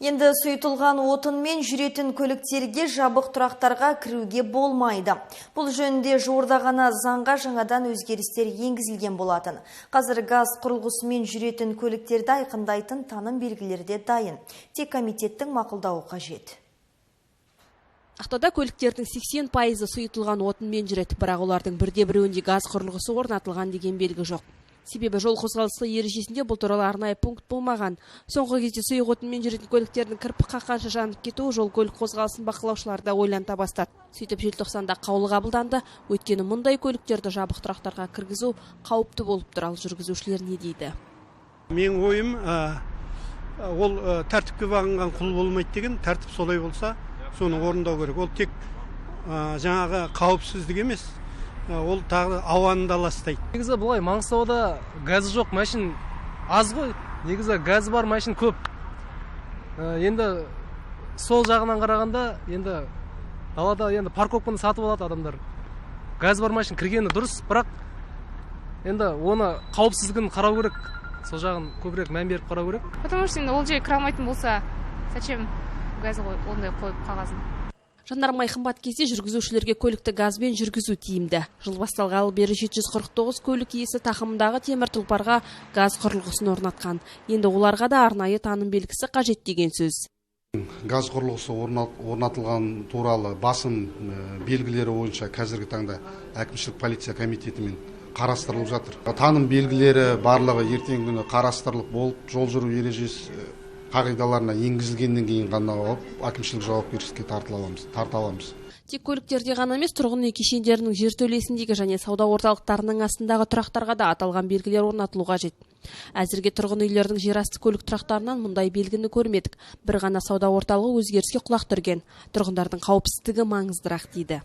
Енді сұйытылған отынмен жүретін көліктерге жабық тұрақтарға кіруге болмайды. Бұл жөнінде жуырда ғана заңға жаңадан өзгерістер енгізілген болатын. Қазір газ құрылғысымен жүретін көліктерді айқындайтын таным белгілері де дайын. Тек комитеттің мақұлдауы қажет. Ақтауда көліктердің 80% сұйытылған отынмен жүреді, бірақ олардың бірде-біреуінде газ құрылғысы орнатылған деген белгі жоқ. Себебі жол қозғалысы ережесінде бұл туралы арнайы пункт болмаған. Соңғы кезде сұйық отынмен жүретін көліктердің кірпік қаққанша жанып кетуі жол көлік қозғалысын бақылаушыларда ойланта бастады. Сөйтіп желтоқсанда қаулы қабылданды. Өйткені мұндай көліктерді жабық тұрақтарға кіргізу қауіпті болып тұр. Ал жүргізушілер не дейді? Менің ойым, ол тәртіпке бағынған құл болмайды деген, тәртіп солай болса, соны орындау керек. Ол тек жаңағы қауіпсіздік емес. Ол тағы ауаны да ластайды. Негізі бұлай Маңғыстауда газы жоқ машин аз ғой. Негізі газы бар машин көп. Енді сол жағынан қарағанда, енді далада енді парковканы сатып алады адамдар. Газ бар машин кіргені дұрыс, бірақ енді оны қауіпсіздігін қарау керек. Сол жағын көбірек мән беріп қарау керек. Потому что ол жерге кіре алмайтын болса, зачем газы ондай қойып қағазын? Жанармай қымбат кезде жүргізушілерге көлікті газбен жүргізу тиімді. Жыл басталғалы бері 749 көлік иесі тақымындағы темір тұлпарға газ құрылғысын орнатқан. Енді оларға да арнайы таным белгісі қажет деген сөз. Газ құрылғысы орнатылған туралы басым белгілері бойынша қазіргі таңда әкімшілік полиция комитетімен қарастырылып жатыр. Таным белгілері барлығы ертеңгі күні қарастырылып болып, жол жүру ережесі қағидаларына енгізілгеннен кейін ғана әкімшілік жауапкершілікке тарта аламыз. Тек көліктерде ғана емес, тұрғын үй кешендерінің жертөлесіндегі және сауда орталықтарының астындағы тұрақтарға да аталған белгілер орнатылуға қажет. Әзірге тұрғын үйлердің жерасты көлік тұрақтарынан мұндай белгіні көрмедік. Бір ғана сауда орталығы өзгеріске құлақ түрген. Тұрғындардың қауіпсіздігі маңыздырақ дейді.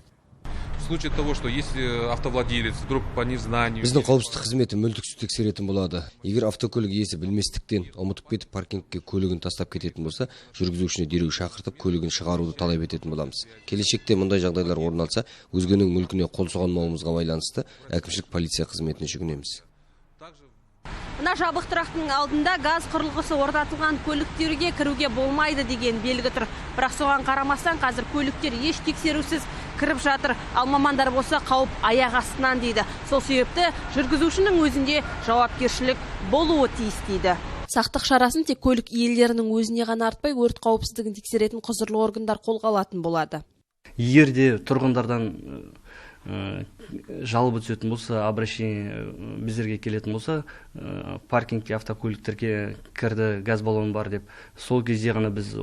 В случае того, что если автовладелец вдруг по незнанию... Біздің қауіпсіздік қызметі мүлтіксіз тексеретін болады. Егер автокөлік иесі білместіктен ұмытып кетіп паркингке көлігін тастап кететін болса, жүргізушіні дереу шақыртып көлігін шығаруды талап ететін боламыз. Келешекте мұндай жағдайлар орын алса, өзгенің мүлкіне қол сұғылмауымызға байланысты әкімшілік полиция қызметіне жүгінеміз. Мына жабық тұрақтың алдында газ құрылғысы орнатылған көліктерге кіруге болмайды деген белгі тұр. Бірақ соған қарамастан қазір көліктер еш тексерусіз кіріп жатыр. Ал мамандар болса қауіп аяқ астынан дейді. Сол себепті жүргізушінің өзінде жауапкершілік болуы тиіс дейді. Сақтық шарасын тек көлік иелерінің өзіне ғана артпай, өрт қауіпсіздігін тексеретін құзырлы органдар қолға алатын болады. Егер де тұрғындардан жалобы түсетін болса, обращение біздерге келетін болса, паркингке автокөліктерге кірді, газ баллоны бар деп, сол кезде ғана біз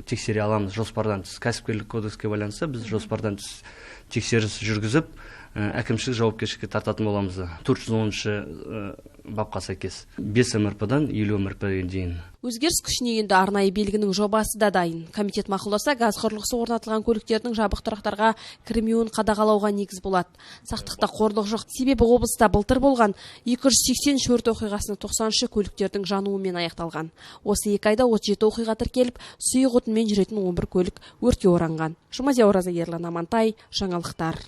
тексере аламыз жоспардан тыс. Кәсіпкерлік кодекске байланысты біз жоспардан тыс тексеріс жүргізіп, әкімшілік жауапкершілікке тартатын боламыз. 410 бапқа сәйкес 5 МРП-дан 50 МРП-ге дейін. Өзгеріс күшіне енді арнайы белгінің жобасы да дайын. Комитет мақұлдаса, газ құрылғысы орнатылған көліктердің жабық тұрақтарға кірмеуін қадағалауға негіз болады. Сақтықта қорлық жоқ. Себебі облыста былтыр болған 280 өрт оқиғасының 90-шы көліктердің жануымен аяқталған. Осы 2 айда 37 оқиға тіркеліп, сұйық отынмен жүретін 11 көлік өртке оранған. Жұмазия Ораза, Ерлан Амантай, жаңалықтар.